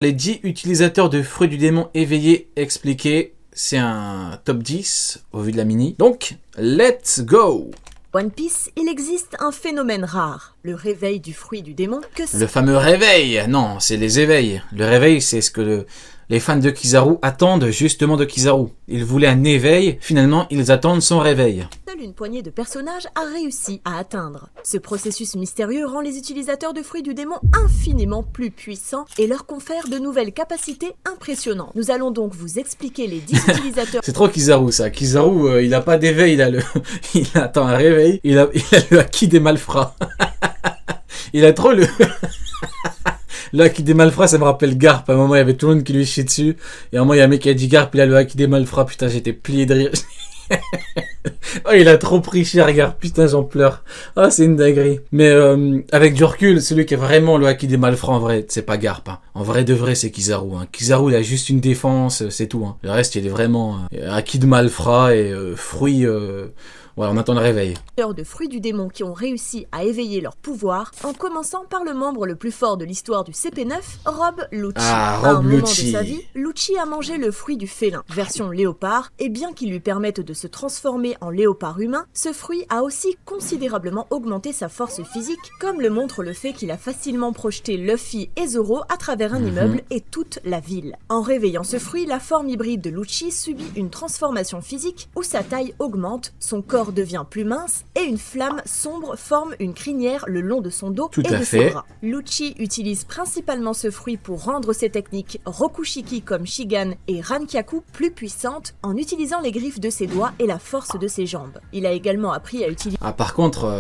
Les 10 utilisateurs de fruits du démon éveillés expliqués, c'est un top 10 au vu de la mini. Donc, let's go! One Piece, il existe un phénomène rare, le réveil du fruit du démon. Le fameux réveil! Non, c'est les éveils. Le réveil, c'est ce que les fans de Kizaru attendent justement de Kizaru. Ils voulaient un éveil, finalement ils attendent son réveil. Seule une poignée de personnages a réussi à atteindre. Ce processus mystérieux rend les utilisateurs de fruits du démon infiniment plus puissants et leur confère de nouvelles capacités impressionnantes. Nous allons donc vous expliquer les 10 utilisateurs... C'est trop Kizaru ça. Kizaru, il a pas d'éveil, il attend un réveil, il a le haki des malfrats. Il a trop le... Le haki des malfrats, ça me rappelle Garp. À un moment, il y avait tout le monde qui lui chiait dessus. Et à un moment, il y a un mec qui a dit Garp, il a le haki des malfrats. Putain, j'étais plié de rire. Oh, il a trop pris cher, Garp. Putain, j'en pleure. Oh, c'est une dinguerie. Mais avec du recul, celui qui a vraiment le haki des malfrats, en vrai, c'est pas Garp. Hein. En vrai de vrai, c'est Kizaru. Hein. Kizaru, il a juste une défense, c'est tout. Hein. Le reste, il est vraiment haki de malfrats et fruits... Ouais, on attend le réveil. De fruits du démon qui ont réussi à éveiller leur pouvoir, en commençant par le membre le plus fort de l'histoire du CP9, Rob Lucci. Ah, à un Rob moment Lucci. de sa vie, Lucci a mangé le fruit du félin, version léopard, et bien qu'il lui permette de se transformer en léopard humain, ce fruit a aussi considérablement augmenté sa force physique, comme le montre le fait qu'il a facilement projeté Luffy et Zoro à travers un immeuble et toute la ville. En réveillant ce fruit, la forme hybride de Lucci subit une transformation physique où sa taille augmente, son corps devient plus mince et une flamme sombre forme une crinière le long de son dos Tout et à de fait. ses bras. Lucci utilise principalement ce fruit pour rendre ses techniques Rokushiki comme Shigan et Rankyaku plus puissantes en utilisant les griffes de ses doigts et la force de ses jambes. Il a également appris à utiliser... Ah, par contre,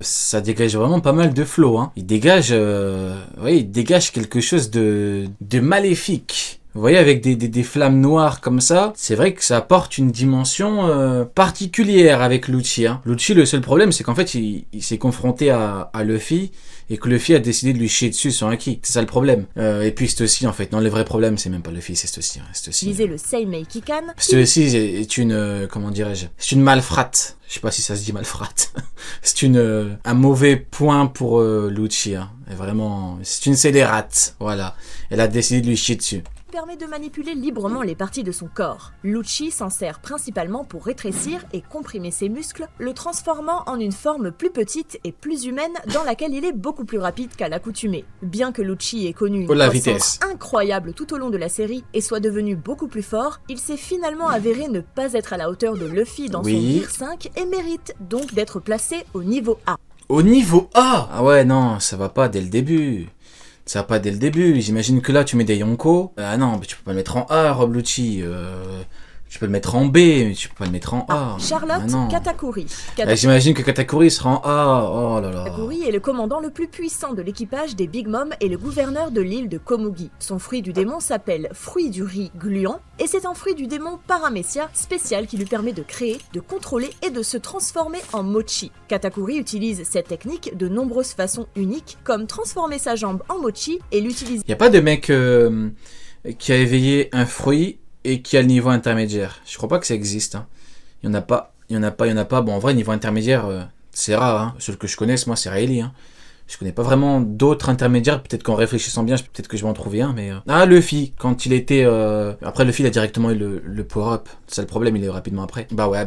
ça dégage vraiment pas mal de flow. Hein. Il dégage quelque chose de maléfique. Vous voyez, avec des flammes noires comme ça, c'est vrai que ça apporte une dimension particulière avec Lucci. Hein. Lucci, le seul problème, c'est qu'en fait, il s'est confronté à Luffy et que Luffy a décidé de lui chier dessus son haki. C'est ça le problème. Et puis c'est aussi, en fait, non, le vrai problème, c'est même pas Luffy, c'est aussi. le Seimei Kikan. C'est aussi est une, comment dirais-je, c'est une malfrate. Je sais pas si ça se dit malfrate. C'est un mauvais point pour Lucci. Hein. Et vraiment, c'est une scélérate. Voilà. Elle a décidé de lui chier dessus. Permet de manipuler librement les parties de son corps. Lucci s'en sert principalement pour rétrécir et comprimer ses muscles, le transformant en une forme plus petite et plus humaine dans laquelle il est beaucoup plus rapide qu'à l'accoutumée. Bien que Lucci ait connu une croissance incroyable tout au long de la série et soit devenu beaucoup plus fort, il s'est finalement avéré ne pas être à la hauteur de Luffy dans son Gear 5 et mérite donc d'être placé au niveau A. Au niveau A? Ah ouais, non, ça va pas dès le début. Ça va pas dès le début. J'imagine que là, tu mets des Yonko. Ah non, mais tu peux pas le mettre en A, Rob Lucci. Tu peux le mettre en B, mais tu peux pas le mettre en A. Charlotte Katakuri. J'imagine que Katakuri sera en A. Oh là là. Katakuri est le commandant le plus puissant de l'équipage des Big Mom et le gouverneur de l'île de Komugi. Son fruit du démon s'appelle fruit du riz gluant et c'est un fruit du démon Paramecia spécial qui lui permet de créer, de contrôler et de se transformer en mochi. Katakuri utilise cette technique de nombreuses façons uniques comme transformer sa jambe en mochi et l'utiliser... Y a pas de mec qui a éveillé un fruit et qui a le niveau intermédiaire. Je crois pas que ça existe. Hein. Il y en a pas. Bon, en vrai, niveau intermédiaire, c'est rare. Hein. Celui que je connaisse, moi, c'est Rayleigh. Hein. Je connais pas vraiment d'autres intermédiaires. Peut-être qu'en réfléchissant bien, peut-être que je vais en trouver un. Mais ah, Luffy, quand il était... Après, Luffy, il a directement eu le power-up. C'est ça le problème, il est rapidement après. Bah ouais,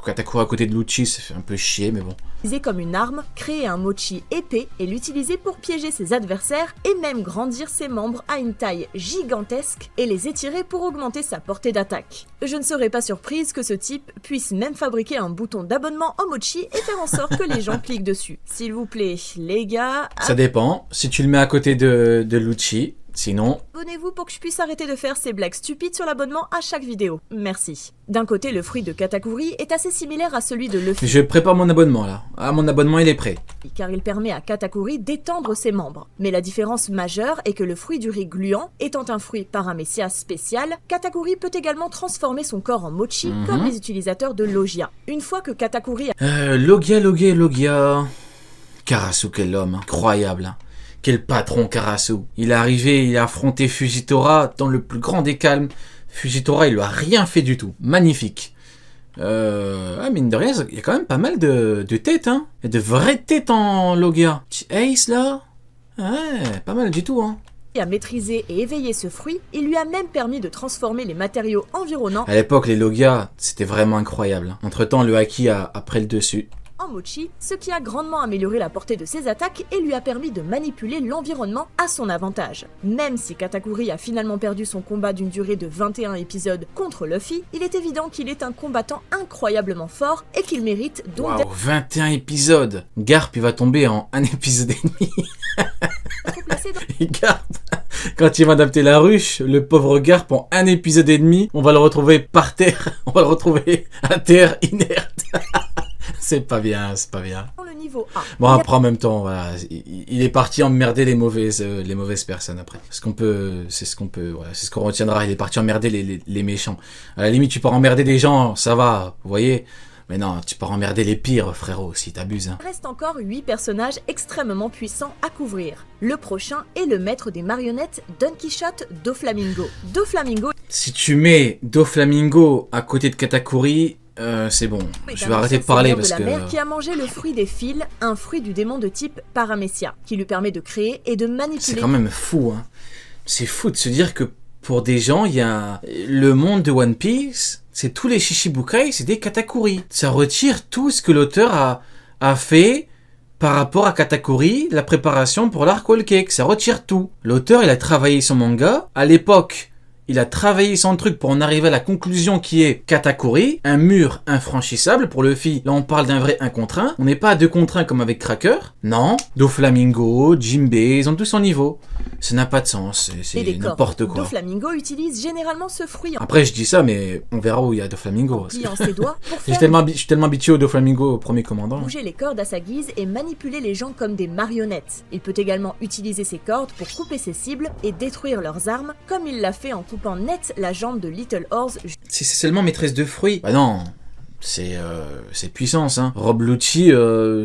Katakuri à côté de Lucci, ça fait un peu chier, mais bon. Comme une arme, créer un mochi épais et l'utiliser pour piéger ses adversaires et même grandir ses membres à une taille gigantesque et les étirer pour augmenter sa portée d'attaque. Je ne serais pas surprise que ce type puisse même fabriquer un bouton d'abonnement en mochi et faire en sorte que les gens cliquent dessus. S'il vous plaît, les gars... Ça dépend. Si tu le mets à côté de Lucci... Sinon... Abonnez-vous pour que je puisse arrêter de faire ces blagues stupides sur l'abonnement à chaque vidéo. Merci. D'un côté, le fruit de Katakuri est assez similaire à celui de Luffy. Je prépare mon abonnement là. Ah, mon abonnement il est prêt. Car il permet à Katakuri d'étendre ses membres. Mais la différence majeure est que le fruit du riz gluant, étant un fruit Paramecia spécial, Katakuri peut également transformer son corps en mochi comme les utilisateurs de Logia. Une fois que Katakuri a... Logia... Karasu, quel homme, incroyable. Hein. Quel patron Karasu. Il est arrivé, il a affronté Fujitora dans le plus grand des calmes. Fujitora, il lui a rien fait du tout. Magnifique. Mine de rien, il y a quand même pas mal de têtes, hein. Il y a de vraies têtes en Logia. Petit Ace, là. Ouais, pas mal du tout, hein. à maîtriser et éveiller ce fruit, il lui a même permis de transformer les matériaux environnants À l'époque, les Logia, c'était vraiment incroyable. Entre-temps, le Haki a pris le dessus. en mochi, ce qui a grandement amélioré la portée de ses attaques et lui a permis de manipuler l'environnement à son avantage. Même si Katakuri a finalement perdu son combat d'une durée de 21 épisodes contre Luffy, il est évident qu'il est un combattant incroyablement fort et qu'il mérite donc Waouh, 21 épisodes. Garp, il va tomber en un épisode et demi. d'être placé dans Et Garp, quand il va adapter la ruche, le pauvre Garp, en un épisode et demi, on va le retrouver par terre. On va le retrouver à terre, inerte. C'est pas bien, c'est pas bien. le niveau A. Bon, après, en même temps, voilà, il est parti emmerder les mauvaises personnes après. C'est ce qu'on peut, voilà, c'est ce qu'on retiendra. Il est parti emmerder les méchants. À la limite, tu pars emmerder des gens, ça va, vous voyez. Mais non, tu pars emmerder les pires, frérot, si t'abuses. Hein. Il reste encore 8 personnages extrêmement puissants à couvrir. Le prochain est le maître des marionnettes Don Quichotte Doflamingo. Doflamingo Si tu mets Doflamingo à côté de Katakuri, c'est bon. Je vais arrêter de parler parce de que... la mer qui a mangé le fruit des fils, un fruit du démon de type Paramecia, qui lui permet de créer et de C'est manipuler quand même fou, hein. C'est fou de se dire que pour des gens, il y a le monde de One Piece, c'est tous les Shichibukai, c'est des Katakuri. Ça retire tout ce que l'auteur a fait par rapport à Katakuri, la préparation pour l'arc Whole Cake. Ça retire tout. L'auteur, il a travaillé son manga. À l'époque, il a travaillé son truc pour en arriver à la conclusion qui est Katakuri, un mur infranchissable pour Luffy. Là, on parle d'un vrai 1 contre 1. On n'est pas à 2 contre 1 comme avec Cracker. Non. Doflamingo, Jinbei, ils ont tous son niveau. Ça n'a pas de sens. et C'est des corps. n'importe quoi. Doflamingo utilise généralement ce fruit en Après, je dis ça, mais on verra où il y a Doflamingo. pliant ses doigts pour Je suis faire tellement habitué au Doflamingo au premier commandant. bouger les cordes à sa guise et manipuler les gens comme des marionnettes. Il peut également utiliser ses cordes pour couper ses cibles et détruire leurs armes, comme il l'a fait en coupant net la jambe de Little Horse. Si c'est seulement maîtresse de fruits. Bah non. C'est puissance, hein. Rob Lucci,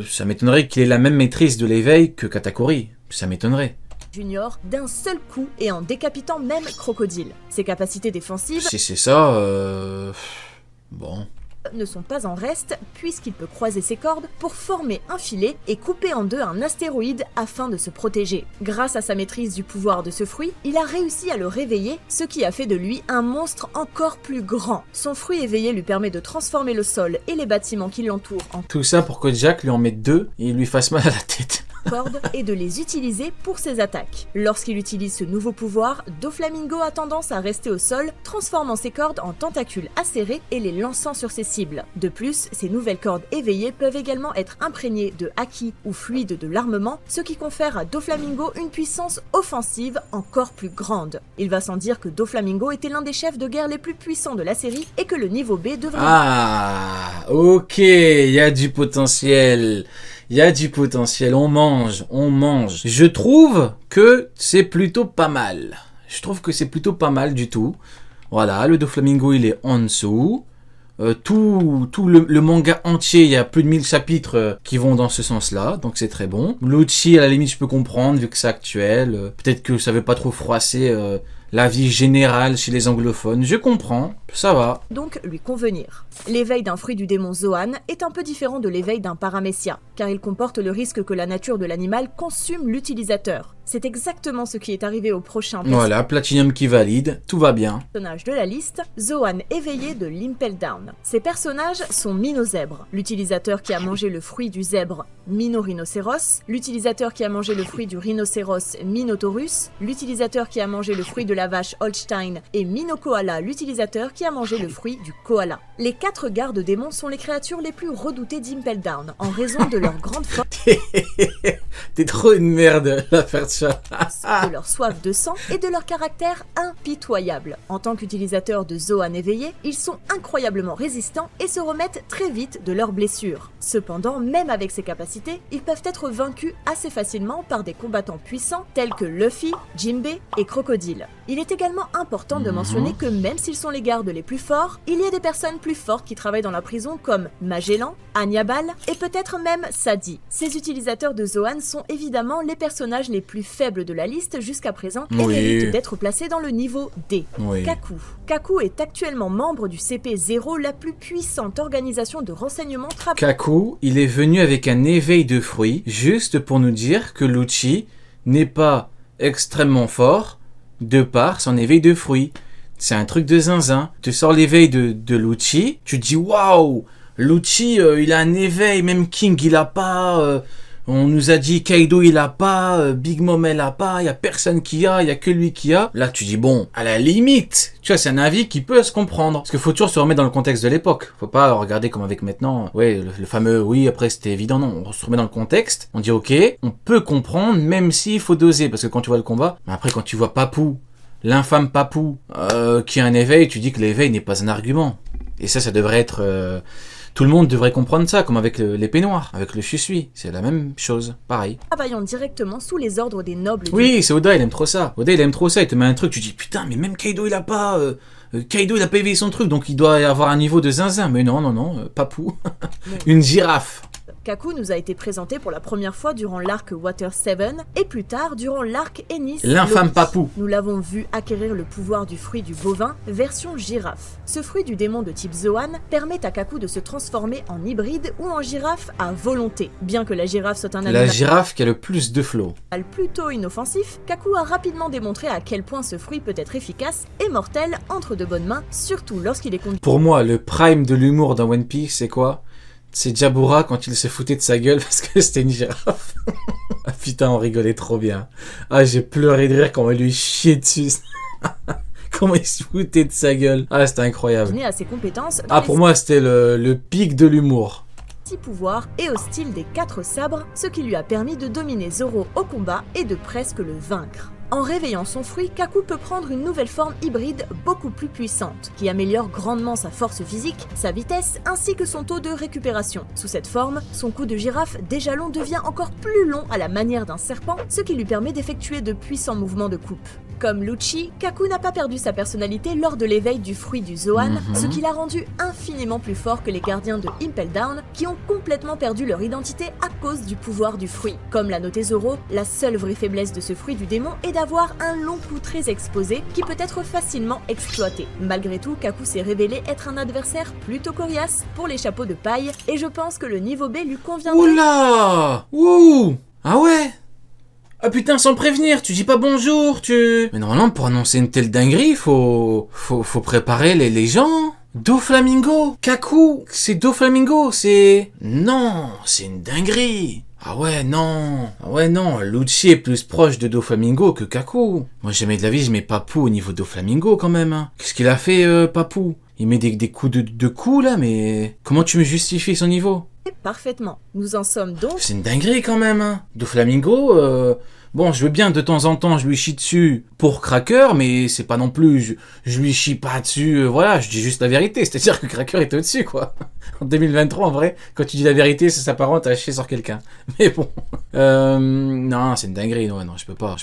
ça m'étonnerait qu'il ait la même maîtrise de l'éveil que Katakuri. Ça m'étonnerait. Junior d'un seul coup et en décapitant même Crocodile. Ses capacités défensives Si c'est ça, bon. ne sont pas en reste puisqu'il peut croiser ses cordes pour former un filet et couper en deux un astéroïde afin de se protéger. Grâce à sa maîtrise du pouvoir de ce fruit, il a réussi à le réveiller, ce qui a fait de lui un monstre encore plus grand. Son fruit éveillé lui permet de transformer le sol et les bâtiments qui l'entourent en Tout ça pour que Jack lui en mette 2 et il lui fasse mal à la tête. cordes et de les utiliser pour ses attaques. Lorsqu'il utilise ce nouveau pouvoir, Doflamingo a tendance à rester au sol, transformant ses cordes en tentacules acérés et les lançant sur ses cibles. De plus, ces nouvelles cordes éveillées peuvent également être imprégnées de haki ou fluide de l'armement, ce qui confère à Doflamingo une puissance offensive encore plus grande. Il va sans dire que Doflamingo était l'un des chefs de guerre les plus puissants de la série et que le niveau B devrait... Ah, ok, il y a du potentiel. Il y a du potentiel, on mange. Je trouve que c'est plutôt pas mal. Je trouve que c'est plutôt pas mal du tout. Voilà, le Doflamingo, il est en dessous. Tout le manga entier, il y a plus de 1000 chapitres qui vont dans ce sens-là, donc c'est très bon. Lucci, à la limite, je peux comprendre, vu que c'est actuel. Peut-être que ça veut pas trop froisser la vie générale chez les anglophones. Je comprends, ça va. donc lui convenir. L'éveil d'un fruit du démon Zoan est un peu différent de l'éveil d'un Paramecia, car il comporte le risque que la nature de l'animal consume l'utilisateur. C'est exactement ce qui est arrivé au prochain Voilà, Platinum qui valide, tout va bien. personnage de la liste, Zoan éveillé de l'Impel Down. Ces personnages sont Minozèbre, l'utilisateur qui a mangé le fruit du zèbre Minorhinocéros, l'utilisateur qui a mangé le fruit du rhinocéros Minotaurus, l'utilisateur qui a mangé le fruit de la vache Holstein et Minokoala, l'utilisateur qui a mangé le fruit du koala. Les 4 gardes démons sont les créatures les plus redoutées d'Impel Down en raison de leur grande force, T'es trop une merde à faire ça. de leur soif de sang et de leur caractère impitoyable. En tant qu'utilisateurs de Zoan éveillés, ils sont incroyablement résistants et se remettent très vite de leurs blessures. Cependant, même avec ces capacités, ils peuvent être vaincus assez facilement par des combattants puissants tels que Luffy, Jinbei et Crocodile. Il est également important de mentionner que même s'ils sont les gardes les plus forts, il y a des personnes plus fortes qui travaillent dans la prison comme Magellan, Hannibal et peut-être même Sadi. Ces utilisateurs de Zoan sont évidemment les personnages les plus faibles de la liste jusqu'à présent et Oui. méritent d'être placés dans le niveau D. Oui. Kaku. Kaku est actuellement membre du CP0, la plus puissante organisation de renseignement Kaku, il est venu avec un éveil de fruits, juste pour nous dire que Lucci n'est pas extrêmement fort de par son éveil de fruits. C'est un truc de zinzin. Tu sors l'éveil de Lucci, tu te dis waouh, Lucci il a un éveil, même King il a pas. On nous a dit Kaido il a pas, Big Mom elle a pas, il y a personne qui a, il y a que lui qui a. Là tu dis bon, à la limite, tu vois c'est un avis qui peut se comprendre. Parce qu'il faut toujours se remettre dans le contexte de l'époque. Faut pas regarder comme avec maintenant, ouais le fameux oui après c'était évident, non. On se remet dans le contexte, on dit ok, on peut comprendre même s'il faut doser. Parce que quand tu vois le combat, mais après quand tu vois Papou, l'infâme Papou, qui a un éveil, tu dis que l'éveil n'est pas un argument. Et ça devrait être... Tout le monde devrait comprendre ça, comme avec l'épée noire, avec le Shusui. C'est la même chose, pareil. Travaillant directement sous les ordres des nobles. Oui, c'est Oda, il aime trop ça. Oda, il aime trop ça, il te met un truc, tu dis putain, mais même Kaido, il a pas... Kaido, il a pas éveillé son truc, donc il doit avoir un niveau de zinzin. Mais non, Papou. Une girafe. Kaku nous a été présenté pour la première fois durant l'arc Water 7 et plus tard durant l'arc Enies. L'infâme Papou. Nous l'avons vu acquérir le pouvoir du fruit du bovin version girafe. Ce fruit du démon de type Zoan permet à Kaku de se transformer en hybride ou en girafe à volonté. Bien que la girafe soit un animal... La girafe qui a le plus de flow. Plutôt inoffensif, Kaku a rapidement démontré à quel point ce fruit peut être efficace et mortel entre de bonnes mains, surtout lorsqu'il est conduit. Pour moi, le prime de l'humour dans One Piece, c'est quoi ? C'est Jabura quand il se foutait de sa gueule parce que c'était une girafe. Ah putain, on rigolait trop bien. Ah, j'ai pleuré de rire quand on lui chiait dessus. Comment il se foutait de sa gueule. Ah, c'était incroyable. À ses compétences ah, pour moi, c'était le pic de l'humour. Pouvoir et au style des 4 sabres, ce qui lui a permis de dominer Zoro au combat et de presque le vaincre. En réveillant son fruit, Kaku peut prendre une nouvelle forme hybride beaucoup plus puissante, qui améliore grandement sa force physique, sa vitesse, ainsi que son taux de récupération. Sous cette forme, son coup de girafe déjà long devient encore plus long à la manière d'un serpent, ce qui lui permet d'effectuer de puissants mouvements de coupe. Comme Lucci, Kaku n'a pas perdu sa personnalité lors de l'éveil du fruit du Zoan, ce qui l'a rendu infiniment plus fort que les gardiens de Impel Down, qui ont complètement perdu leur identité à cause du pouvoir du fruit. Comme l'a noté Zoro, la seule vraie faiblesse de ce fruit du démon est d'avoir un long cou très exposé qui peut être facilement exploité. Malgré tout, Kaku s'est révélé être un adversaire plutôt coriace pour les chapeaux de paille, et je pense que le niveau B lui conviendrait. Oula! Ouh! Ah ouais! Ah putain, sans prévenir, tu dis pas bonjour, tu... Mais normalement, pour annoncer une telle dinguerie, faut préparer les gens. Doflamingo, Kaku, c'est Doflamingo, c'est... Non, c'est une dinguerie. Ah ouais, non, Lucci est plus proche de Doflamingo que Kaku. Moi, jamais de la vie, je mets Papou au niveau de Doflamingo quand même. Hein. Qu'est-ce qu'il a fait, Papou? Il met des coups de coups là, mais... Comment tu me justifies son niveau? Parfaitement. Nous en sommes donc... C'est une dinguerie quand même, hein. Doflamingo, bon, je veux bien de temps en temps je lui chie dessus pour Cracker, mais c'est pas non plus... Je lui chie pas dessus, voilà, je dis juste la vérité. C'est-à-dire que Cracker est au-dessus, quoi. En 2023, en vrai, quand tu dis la vérité, ça s'apparente à chier sur quelqu'un. Mais bon... non, c'est une dinguerie, non, je peux pas.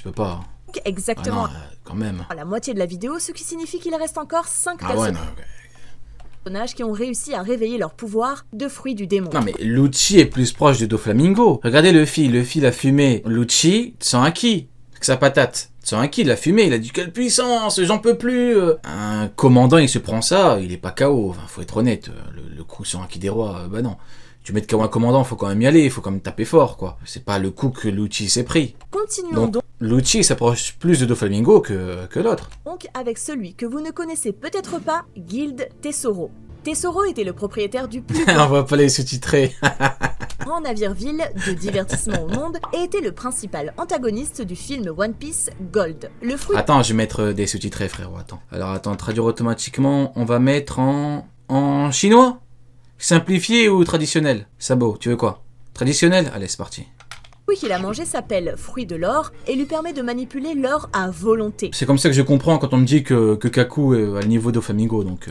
Exactement. Ah non, quand même. À la moitié de la vidéo, ce qui signifie qu'il reste encore 5 personnages qui ont réussi à réveiller leur pouvoir de fruits du démon. Non mais Lucci est plus proche de Doflamingo. Regardez Luffy l'a fumé. Lucci sent acquis. Avec sa patate. Sent acquis, il l'a fumé, il a dit quelle puissance, j'en peux plus. Un commandant il se prend ça, il est pas KO. Enfin, faut être honnête, le coup sur acquis des rois, bah non. Tu mets de KO un commandant, faut quand même y aller, faut quand même taper fort, quoi. C'est pas le coup que Lucci s'est pris. Continuons donc. Lucci s'approche plus de Doflamingo que l'autre. Donc avec celui que vous ne connaissez peut-être pas, Guild Tesoro. Tesoro était le propriétaire du plus On va pas les sous-titrer. grand navire-ville de divertissement au monde et était le principal antagoniste du film One Piece Gold. Le fruit... Attends, je vais mettre des sous-titrés, frérot, attends. Alors attends, traduire automatiquement, on va mettre en chinois? Simplifié ou traditionnel? Sabo, tu veux quoi? Traditionnel? Allez, c'est parti. Le fruit qu'il a mangé s'appelle fruit de l'or et lui permet de manipuler l'or à volonté. C'est comme ça que je comprends quand on me dit que Kaku est à le niveau Doflamingo, donc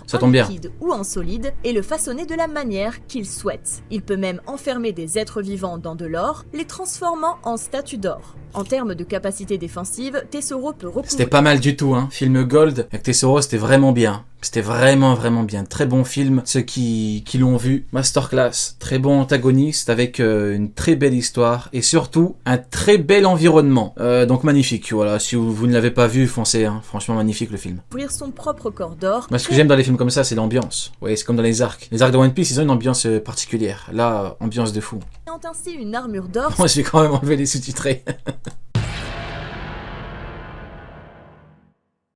ça tombe bien. En liquide ou en solide et le façonner de la manière qu'il souhaite. Il peut même enfermer des êtres vivants dans de l'or, les transformant en statues d'or. En termes de capacité défensive, Tesoro peut recouvrir... C'était pas mal du tout, hein. Film Gold avec Tesoro, c'était vraiment bien. C'était vraiment bien. Très bon film. Ceux qui l'ont vu, masterclass. Très bon antagoniste avec une très belle histoire et surtout un très bel environnement. Donc magnifique. Voilà, si vous ne l'avez pas vu, foncez. Hein. Franchement magnifique le film. Ouvrir son propre corps d'or. Moi, ce que j'aime dans les films comme ça, c'est l'ambiance. Ouais, c'est comme dans les arcs. Les arcs de One Piece, ils ont une ambiance particulière. Là, ambiance de fou. Ayant ainsi une armure d'or. Moi, je vais quand même enlever les sous-titrés.